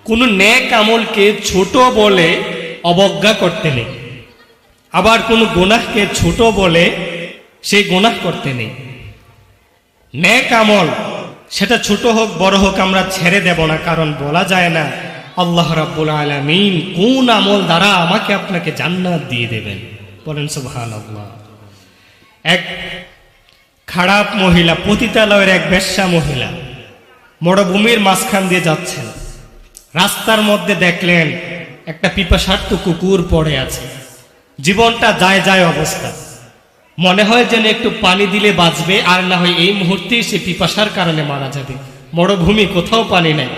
কোনো নেক আমলকে ছোট বলে অবজ্ঞা করতে নেই, আবার কোনো গুনাহকে ছোট বলে সেই গুনাহ করতে নেই। নেক আমল সেটা ছোট হোক বড় হোক আমরা ছেড়ে দেব না, কারণ বলা যায় না আল্লাহ রাব্বুল আলামিন কোন আমল দ্বারা আমাকে আপনাকে জান্নাত দিয়ে দেবেন। বলেন সুবহানাল্লাহ। এক খারাপ মহিলা, পতিতালয়ের এক বেশ্যা মহিলা মরুভূমির মাঝখান দিয়ে যাচ্ছেন। রাস্তার মধ্যে দেখলেন একটা পিপাসার্ত কুকুর পড়ে আছে, জীবনটা যায় যায় অবস্থা। মনে হয় যেন একটু পানি দিলে বাঁচবে, আর না হয় এই মুহূর্তেই সে পিপাসার কারণে মারা যাবে। মরুভূমি, কোথাও পানি নেই।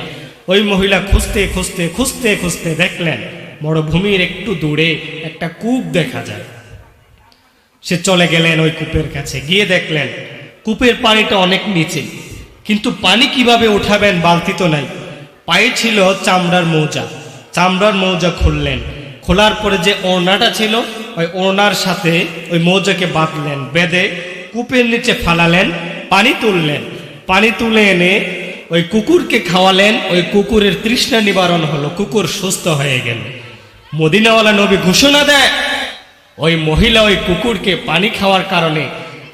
ওই মহিলা খুঁজতে খুঁজতে খুঁজতে খুঁজতে দেখলেন মরুভূমির একটু দূরে একটা কূপ দেখা যায়। সে চলে গেলেন ওই কূপের কাছে, গিয়ে দেখলেন কূপের পানিটা অনেক নিচে, কিন্তু পানি কিভাবে উঠাবেন, বালতি তো নাই। পায়ে ছিল চামড়ার মৌজা, চামড়ার মৌজা খুললেন, খোলার পরে যে ওড়নাটা ছিল ওই ওড়নার সাথে ওই মৌজাকে বাঁধলেন, বেঁধে কূপের নিচে ফালালেন, পানি তুললেন, পানি তুলে এনে ওই কুকুরকে খাওয়ালেন। ওই কুকুরের তৃষ্ণা নিবারণ হলো, কুকুর সুস্থ হয়ে গেল। মদিনাওয়ালা নবী ঘোষণা দেয়, ওই মহিলা ওই কুকুরকে পানি খাওয়ার কারণে,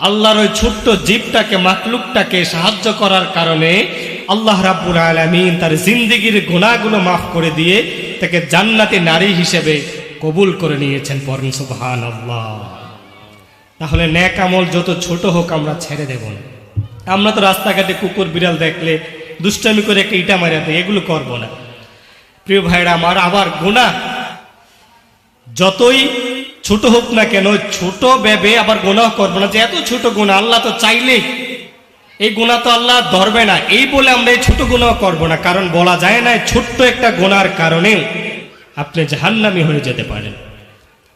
আল্লাহর ওই ছোট্ট জীবটাকে, মাখলুকটাকে সাহায্য করার কারণে আল্লাহ রাব্বুল আলামিন তার জিন্দেগির গুনাহগুলো মাফ করে দিয়ে তাকে জান্নাতি নারী হিসেবে কবুল করে নিয়েছেন। পড়েন সুবহানাল্লাহ। তাহলে নেক আমল যত ছোট হোক আমরা ছেড়ে দেব না। আমরা তো রাস্তাঘাটে কুকুর বিড়াল দেখলে দুষ্টামি করে একটা ইটা মারা দেয়, এগুলো করব না। প্রিয় ভাইরা আমার, আবার গুনাহ যতই ছোট হোক না কেন, ছোট ভেবে আবার গুনাহ করবো না যে এত ছোট গুনাহ, আল্লাহ তো চাইলেই এই গুনাহ তো আল্লাহ ধরবে না, এই বলে আমরা এই ছোট গুনাহ করবো না। কারণ বলা যায় না ছোট্ট একটা গুনার কারণে আপনি জাহান্নামী হয়ে যেতে পারেন।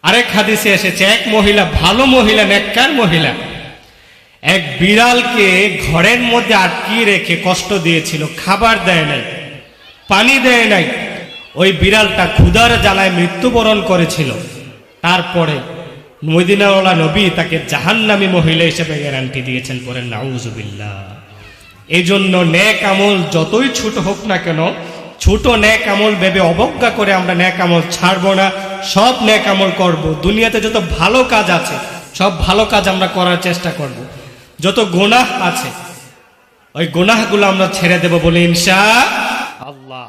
আরেক হাদিসে এসেছে, এক মহিলা, ভালো মহিলা, নেককার মহিলা, এক বিড়ালকে ঘরের মধ্যে আটকিয়ে রেখে কষ্ট দিয়েছিল, খাবার দেয় নাই, পানি দেয় নাই। ওই বিড়ালটা ক্ষুধার জ্বালায় মৃত্যুবরণ করেছিল। তারপরে মদিনাওয়ালা নবী তাকে জাহান্নামী মহিলা হিসেবে গ্যারান্টি দিয়েছেন। পড়েন নাউজুবিল্লাহ। এই জন্য নেক আমল যতই ছোট হোক না কেন, ছোট নেক আমল ভেবে অবজ্ঞা করে আমরা নেক আমল ছাড়বো না, সব নেক আমল করব। দুনিয়াতে যত ভালো কাজ আছে সব ভালো কাজ আমরা করার চেষ্টা করব। যত গুনাহ আছে ওই গুনাহগুলো আমরা ছেড়ে দেব বলে ইনশাআল্লাহ।